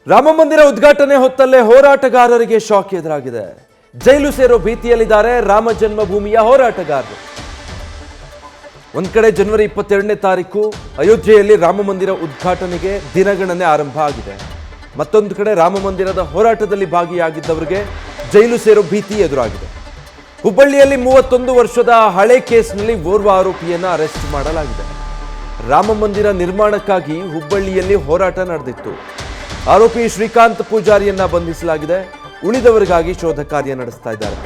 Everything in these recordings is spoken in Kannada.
ರಾಮ ಮಂದಿರ ಉದ್ಘಾಟನೆ ಹೊತ್ತಲ್ಲೇ ಹೋರಾಟಗಾರರಿಗೆ ಶಾಕ್ ಎದುರಾಗಿದೆ. ಜೈಲು ಸೇರೋ ಭೀತಿಯಲ್ಲಿದ್ದಾರೆ ರಾಮ ಜನ್ಮಭೂಮಿಯ ಹೋರಾಟಗಾರರು. ಒಂದ್ ಕಡೆ ಜನವರಿ 22ನೇ ತಾರೀಕು ಅಯೋಧ್ಯೆಯಲ್ಲಿ ರಾಮ ಮಂದಿರ ಉದ್ಘಾಟನೆಗೆ ದಿನಗಣನೆ ಆರಂಭ ಆಗಿದೆ. ಮತ್ತೊಂದು ಕಡೆ ರಾಮ ಮಂದಿರದ ಹೋರಾಟದಲ್ಲಿ ಭಾಗಿಯಾಗಿದ್ದವರಿಗೆ ಜೈಲು ಸೇರೋ ಭೀತಿ ಎದುರಾಗಿದೆ. ಹುಬ್ಬಳ್ಳಿಯಲ್ಲಿ 31 ವರ್ಷದ ಹಳೆ ಕೇಸ್ನಲ್ಲಿ ಓರ್ವ ಆರೋಪಿಯನ್ನ ಅರೆಸ್ಟ್ ಮಾಡಲಾಗಿದೆ. ರಾಮ ಮಂದಿರ ನಿರ್ಮಾಣಕ್ಕಾಗಿ ಹುಬ್ಬಳ್ಳಿಯಲ್ಲಿ ಹೋರಾಟ ನಡೆದಿತ್ತು. ಆರೋಪಿ ಶ್ರೀಕಾಂತ್ ಪೂಜಾರಿಯನ್ನ ಬಂಧಿಸಲಾಗಿದೆ. ಉಳಿದವರಿಗಾಗಿ ಶೋಧ ಕಾರ್ಯ ನಡೆಸ್ತಾ ಇದ್ದಾರೆ.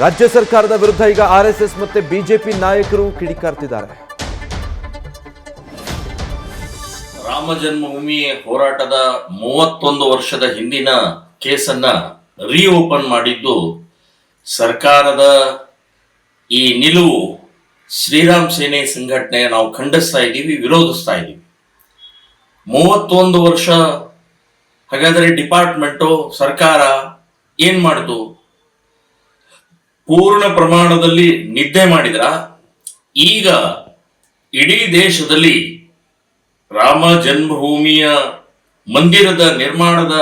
ರಾಜ್ಯ ಸರ್ಕಾರದ ವಿರುದ್ಧ ಈಗ ಆರ್ಎಸ್ಎಸ್ ಮತ್ತೆ ಬಿಜೆಪಿ ನಾಯಕರು ಕಿಡಿಕಾರ್ತಿದ್ದಾರೆ. ರಾಮ ಜನ್ಮಭೂಮಿ ಹೋರಾಟದ 31 ವರ್ಷದ ಹಿಂದಿನ ಕೇಸನ್ನ ರೀಓಪನ್ ಮಾಡಿದ್ದು ಸರ್ಕಾರದ ಈ ನಿಲುವು ಶ್ರೀರಾಮ್ ಸೇನೆ ಸಂಘಟನೆ ನಾವು ಖಂಡಿಸ್ತಾ ಇದ್ದೀವಿ, ವಿರೋಧಿಸ್ತಾ ಇದ್ದೀವಿ. 31 ವರ್ಷ ಹಾಗಾದರೆ ಡಿಪಾರ್ಟ್ಮೆಂಟು ಸರ್ಕಾರ ಏನ್ ಮಾಡಿತು? ಪೂರ್ಣ ಪ್ರಮಾಣದಲ್ಲಿ ನಿದ್ದೆ ಮಾಡಿದ್ರ? ಈಗ ಇಡೀ ದೇಶದಲ್ಲಿ ರಾಮ ಜನ್ಮಭೂಮಿಯ ಮಂದಿರದ ನಿರ್ಮಾಣದ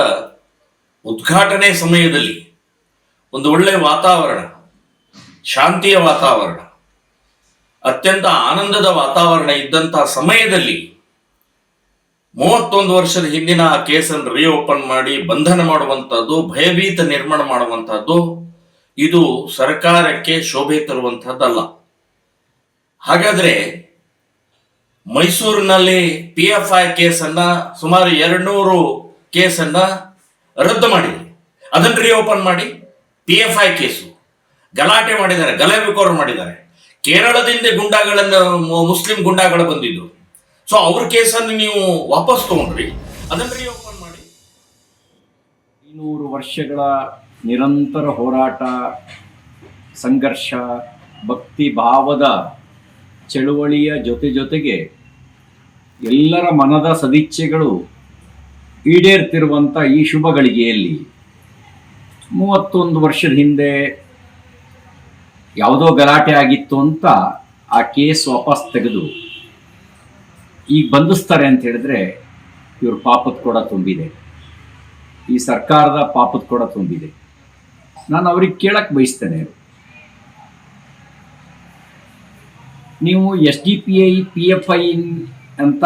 ಉದ್ಘಾಟನೆ ಸಮಯದಲ್ಲಿ ಒಂದು ಒಳ್ಳೆಯ ವಾತಾವರಣ, ಶಾಂತಿಯ ವಾತಾವರಣ, ಅತ್ಯಂತ ಆನಂದದ ವಾತಾವರಣ ಇದ್ದಂತಹ ಸಮಯದಲ್ಲಿ 31 ವರ್ಷದ ಹಿಂದಿನ ಆ ಕೇಸನ್ನು ರೀಓಪನ್ ಮಾಡಿ ಬಂಧನ ಮಾಡುವಂಥದ್ದು, ಭಯಭೀತ ನಿರ್ಮಾಣ ಮಾಡುವಂಥದ್ದು ಇದು ಸರ್ಕಾರಕ್ಕೆ ಶೋಭೆ ತರುವಂಥದ್ದಲ್ಲ. ಹಾಗಾದ್ರೆ ಮೈಸೂರಿನಲ್ಲಿ PFI ಕೇಸನ್ನ ಸುಮಾರು 200 ಕೇಸನ್ನ ರದ್ದು ಮಾಡಿದೆ. ಅದನ್ನು ರೀಓಪನ್ ಮಾಡಿ PFI ಕೇಸು ಗಲಾಟೆ ಮಾಡಿದ್ದಾರೆ, ಗಲಭೆಕೋರ ಮಾಡಿದ್ದಾರೆ. ಕೇರಳದಿಂದ ಗುಂಡಾಗಳನ್ನು, ಮುಸ್ಲಿಂ ಗುಂಡಾಗಳು ಬಂದಿದ್ದು. ಸೊ ಅವ್ರ ಕೇಸನ್ನು ನೀವು ವಾಪಸ್ ತಗೊಂಡ್ರಿ, ಅದನ್ನು ರೀಓಪನ್ ಮಾಡಿ. 500 ವರ್ಷಗಳ ನಿರಂತರ ಹೋರಾಟ, ಸಂಘರ್ಷ, ಭಕ್ತಿ ಭಾವದ ಚಳುವಳಿಯ ಜೊತೆಗೆ ಎಲ್ಲರ ಮನದ ಸದಿಚ್ಛೆಗಳು ಈಡೇರ್ತಿರುವಂಥ ಈ ಶುಭ ಗಳಿಗೆಯಲ್ಲಿ 31 ವರ್ಷದ ಹಿಂದೆ ಯಾವುದೋ ಗಲಾಟೆ ಆಗಿತ್ತು ಅಂತ ಆ ಕೇಸ್ ವಾಪಸ್ ತೆಗೆದು ಈಗ ಬಂಧಿಸ್ತಾರೆ ಅಂತ ಹೇಳಿದ್ರೆ ಇವ್ರ ಪಾಪದ ಕೂಡ ತುಂಬಿದೆ, ಈ ಸರ್ಕಾರದ ಪಾಪದ ಕೂಡ ತುಂಬಿದೆ. ನಾನು ಅವ್ರಿಗೆ ಕೇಳಕ್ ಬಯಸ್ತೇನೆ, ನೀವು SDPI PFI ಅಂತ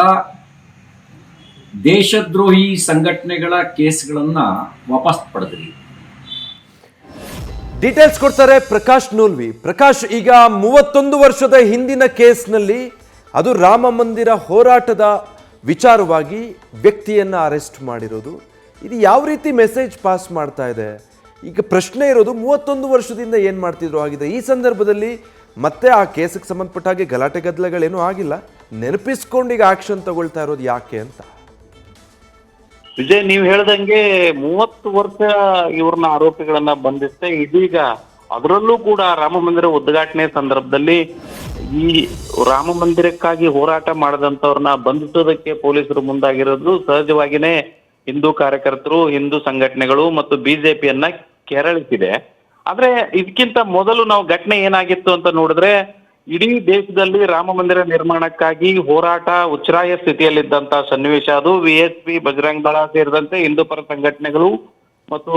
ದೇಶದ್ರೋಹಿ ಸಂಘಟನೆಗಳ ಕೇಸ್ಗಳನ್ನ ವಾಪಸ್ ಪಡೆದ್ರಿ. ಡೀಟೇಲ್ಸ್ ಕೊಡ್ತಾರೆ ಪ್ರಕಾಶ್ ನೂಲ್ವಿ. ಪ್ರಕಾಶ್, ಈಗ 31 ವರ್ಷದ ಹಿಂದಿನ ಕೇಸ್ನಲ್ಲಿ ಅದು ರಾಮ ಮಂದಿರ ಹೋರಾಟದ ವಿಚಾರವಾಗಿ ವ್ಯಕ್ತಿಯನ್ನ ಅರೆಸ್ಟ್ ಮಾಡಿರೋದು, ಇದು ಯಾವ ರೀತಿ ಮೆಸೇಜ್ ಪಾಸ್ ಮಾಡ್ತಾ ಇದೆ? ಈಗ ಪ್ರಶ್ನೆ ಇರೋದು 31 ವರ್ಷದಿಂದ ಏನು ಮಾಡ್ತಿದ್ರು ಆಗಿದೆ. ಈ ಸಂದರ್ಭದಲ್ಲಿ ಮತ್ತೆ ಆ ಕೇಸಿಗೆ ಸಂಬಂಧಪಟ್ಟ ಹಾಗೆ ಗಲಾಟೆ ಗದ್ದಲಗಳೇನೂ ಆಗಿಲ್ಲ, ನೆನಪಿಸ್ಕೊಂಡು ಈಗ ಆಕ್ಷನ್ ತಗೊಳ್ತಾ ಇರೋದು ಯಾಕೆ ಅಂತ? ವಿಜಯ್, ನೀವು ಹೇಳ್ದಂಗೆ 30 ವರ್ಷ ಇವ್ರನ್ನ ಆರೋಪಿಗಳನ್ನ ಬಂಧಿస్తే ಇದೀಗ ಅದರಲ್ಲೂ ಕೂಡ ರಾಮ ಮಂದಿರ ಉದ್ಘಾಟನೆ ಸಂದರ್ಭದಲ್ಲಿ ಈ ರಾಮ ಮಂದಿರಕ್ಕಾಗಿ ಹೋರಾಟ ಮಾಡದಂತವ್ರನ್ನ ಬಂಧಿಸೋದಕ್ಕೆ ಪೊಲೀಸರು ಮುಂದಾಗಿರೋದು ಸಹಜವಾಗಿನೇ ಹಿಂದೂ ಕಾರ್ಯಕರ್ತರು, ಹಿಂದೂ ಸಂಘಟನೆಗಳು ಮತ್ತು ಬಿಜೆಪಿಯನ್ನ ಕೆರಳಿಸಿದೆ. ಆದ್ರೆ ಇದಕ್ಕಿಂತ ಮೊದಲು ನಾವು ಘಟನೆ ಏನಾಗಿತ್ತು ಅಂತ ನೋಡಿದ್ರೆ, ಇಡೀ ದೇಶದಲ್ಲಿ ರಾಮ ಮಂದಿರ ನಿರ್ಮಾಣಕ್ಕಾಗಿ ಹೋರಾಟ ಉಚ್ಛ್ರಾಯ ಸ್ಥಿತಿಯಲ್ಲಿದ್ದಂತ ಸನ್ನಿವೇಶ ಅದು. VSP, ಬಜರಂಗ ದಳ ಸೇರಿದಂತೆ ಹಿಂದೂ ಪರ ಸಂಘಟನೆಗಳು ಮತ್ತು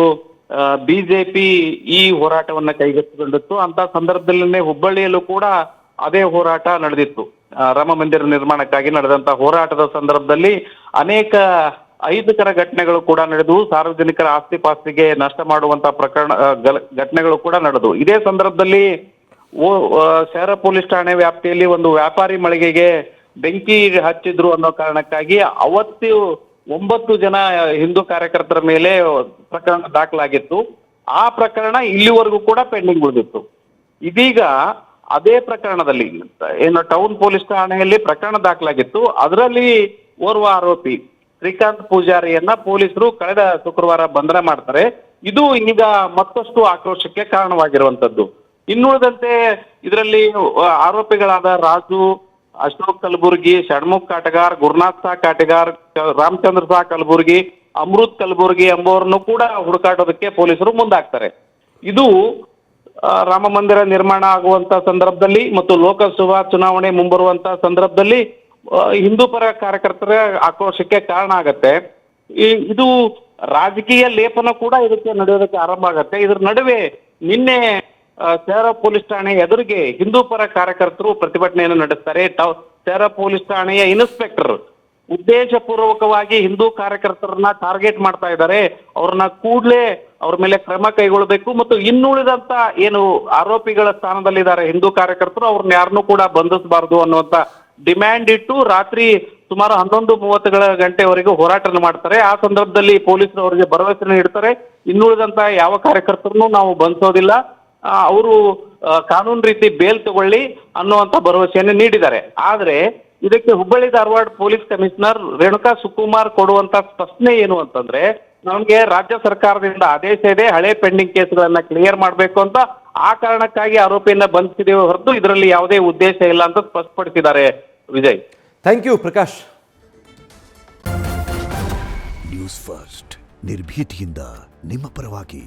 ಬಿಜೆಪಿ ಈ ಹೋರಾಟವನ್ನ ಕೈಗೆತ್ತಿಕೊಂಡಿತ್ತು. ಅಂತ ಸಂದರ್ಭದಲ್ಲೇ ಹುಬ್ಬಳ್ಳಿಯಲ್ಲೂ ಕೂಡ ಅದೇ ಹೋರಾಟ ನಡೆದಿತ್ತು. ರಾಮ ಮಂದಿರ ನಿರ್ಮಾಣಕ್ಕಾಗಿ ನಡೆದಂತ ಹೋರಾಟದ ಸಂದರ್ಭದಲ್ಲಿ ಅನೇಕ ಅಹಿತಕರ ಘಟನೆಗಳು ಕೂಡ ನಡೆದವು. ಸಾರ್ವಜನಿಕರ ಆಸ್ತಿ ಪಾಸ್ತಿಗೆ ನಷ್ಟ ಮಾಡುವಂತ ಘಟನೆಗಳು ಕೂಡ ನಡೆದವು. ಇದೇ ಸಂದರ್ಭದಲ್ಲಿ ಶಹರ ಪೊಲೀಸ್ ಠಾಣೆ ವ್ಯಾಪ್ತಿಯಲ್ಲಿ ಒಂದು ವ್ಯಾಪಾರಿ ಮಳಿಗೆಗೆ ಬೆಂಕಿ ಹಚ್ಚಿದ್ರು ಅನ್ನೋ ಕಾರಣಕ್ಕಾಗಿ ಅವತ್ತು 9 ಜನ ಹಿಂದೂ ಕಾರ್ಯಕರ್ತರ ಮೇಲೆ ಪ್ರಕರಣ ದಾಖಲಾಗಿತ್ತು. ಆ ಪ್ರಕರಣ ಇಲ್ಲಿವರೆಗೂ ಕೂಡ ಪೆಂಡಿಂಗ್ ಉಳಿದಿತ್ತು. ಇದೀಗ ಅದೇ ಪ್ರಕರಣದಲ್ಲಿ ಏನು ಟೌನ್ ಪೊಲೀಸ್ ಠಾಣೆಯಲ್ಲಿ ಪ್ರಕರಣ ದಾಖಲಾಗಿತ್ತು, ಅದರಲ್ಲಿ ಓರ್ವ ಆರೋಪಿ ಶ್ರೀಕಾಂತ್ ಪೂಜಾರಿಯನ್ನ ಪೊಲೀಸರು ಕಳೆದ ಶುಕ್ರವಾರ ಬಂಧನ ಮಾಡ್ತಾರೆ. ಇದು ಈಗ ಮತ್ತಷ್ಟು ಆಕ್ರೋಶಕ್ಕೆ ಕಾರಣವಾಗಿರುವಂತದ್ದು. ಇನ್ನುಳಿದಂತೆ ಇದರಲ್ಲಿ ಆರೋಪಿಗಳಾದ ರಾಜು, ಅಶೋಕ್ ಕಲಬುರ್ಗಿ, ಷಣ್ಮುಖ್ ಕಾಟಗಾರ್, ಗುರುನಾಥ್ ಸಾ ಕಾಟಗಾರ್, ರಾಮಚಂದ್ರ ಸಾ ಕಲಬುರ್ಗಿ, ಅಮೃತ್ ಕಲಬುರ್ಗಿ ಎಂಬುವರನ್ನು ಕೂಡ ಹುಡುಕಾಡೋದಕ್ಕೆ ಪೊಲೀಸರು ಮುಂದಾಗ್ತಾರೆ. ಇದು ರಾಮ ಮಂದಿರ ನಿರ್ಮಾಣ ಆಗುವಂತ ಸಂದರ್ಭದಲ್ಲಿ ಮತ್ತು ಲೋಕಸಭಾ ಚುನಾವಣೆ ಮುಂಬರುವಂತ ಸಂದರ್ಭದಲ್ಲಿ ಹಿಂದೂ ಪರ ಕಾರ್ಯಕರ್ತರ ಆಕ್ರೋಶಕ್ಕೆ ಕಾರಣ ಆಗತ್ತೆ. ಇದು ರಾಜಕೀಯ ಲೇಪನ ಕೂಡ ಇದಕ್ಕೆ ನಡೆಯೋದಕ್ಕೆ ಆರಂಭ ಆಗತ್ತೆ. ಇದ್ರ ನಡುವೆ ನಿನ್ನೆ ಶಹರ ಪೊಲೀಸ್ ಠಾಣೆ ಎದುರಿಗೆ ಹಿಂದೂ ಪರ ಕಾರ್ಯಕರ್ತರು ಪ್ರತಿಭಟನೆಯನ್ನು ನಡೆಸ್ತಾರೆ. ಶಹರ ಪೊಲೀಸ್ ಠಾಣೆಯ ಇನ್ಸ್ಪೆಕ್ಟರ್ ಉದ್ದೇಶಪೂರ್ವಕವಾಗಿ ಹಿಂದೂ ಕಾರ್ಯಕರ್ತರನ್ನ ಟಾರ್ಗೆಟ್ ಮಾಡ್ತಾ ಇದ್ದಾರೆ. ಅವ್ರನ್ನ ಕೂಡಲೇ ಅವ್ರ ಮೇಲೆ ಕ್ರಮ ಕೈಗೊಳ್ಳಬೇಕು ಮತ್ತು ಇನ್ನುಳಿದಂತ ಏನು ಆರೋಪಿಗಳ ಸ್ಥಾನದಲ್ಲಿದ್ದಾರೆ ಹಿಂದೂ ಕಾರ್ಯಕರ್ತರು, ಅವ್ರನ್ನ ಯಾರನ್ನೂ ಕೂಡ ಬಂಧಿಸಬಾರದು ಅನ್ನುವಂತ ಡಿಮ್ಯಾಂಡ್ ಇಟ್ಟು ರಾತ್ರಿ ಸುಮಾರು 11:30 ಗಂಟೆವರೆಗೂ ಹೋರಾಟ ಮಾಡ್ತಾರೆ. ಆ ಸಂದರ್ಭದಲ್ಲಿ ಪೊಲೀಸರು ಅವರಿಗೆ ಭರವಸೆ ನೀಡ್ತಾರೆ, ಇನ್ನುಳಿದಂತ ಯಾವ ಕಾರ್ಯಕರ್ತರನ್ನು ನಾವು ಬಂಧಿಸೋದಿಲ್ಲ, ಅವರು ಕಾನೂನು ರೀತಿ ಬೇಲ್ ತಗೊಳ್ಳಿ ಅನ್ನುವಂತ ಭರವಸೆಯನ್ನು ನೀಡಿದ್ದಾರೆ. ಆದ್ರೆ ಇದಕ್ಕೆ ಹುಬ್ಬಳ್ಳಿ ಧಾರವಾಡ ಪೊಲೀಸ್ ಕಮಿಷನರ್ ರೇಣುಕಾ ಸುಕುಮಾರ್ ಕೊಡುವಂತ ಸ್ಪಷ್ಟನೆ ಏನು ಅಂತಂದ್ರೆ, ನಮ್ಗೆ ರಾಜ್ಯ ಸರ್ಕಾರದಿಂದ ಆದೇಶ ಇದೆ, ಹಳೆ ಪೆಂಡಿಂಗ್ ಕೇಸ್ಗಳನ್ನ ಕ್ಲಿಯರ್ ಮಾಡಬೇಕು ಅಂತ, ಆ ಕಾರಣಕ್ಕಾಗಿ ಆರೋಪಿಯನ್ನ ಬಂಧಿಸಿದ್ದೇವೆ ಹೊರತು ಇದರಲ್ಲಿ ಯಾವುದೇ ಉದ್ದೇಶ ಇಲ್ಲ ಅಂತ ಸ್ಪಷ್ಟಪಡಿಸಿದ್ದಾರೆ. Vijay, thank you Prakash. News first ನಿರ್ಭೀತಿಯಿಂದ ನಿಮ್ಮ ಪರವಾಗಿ.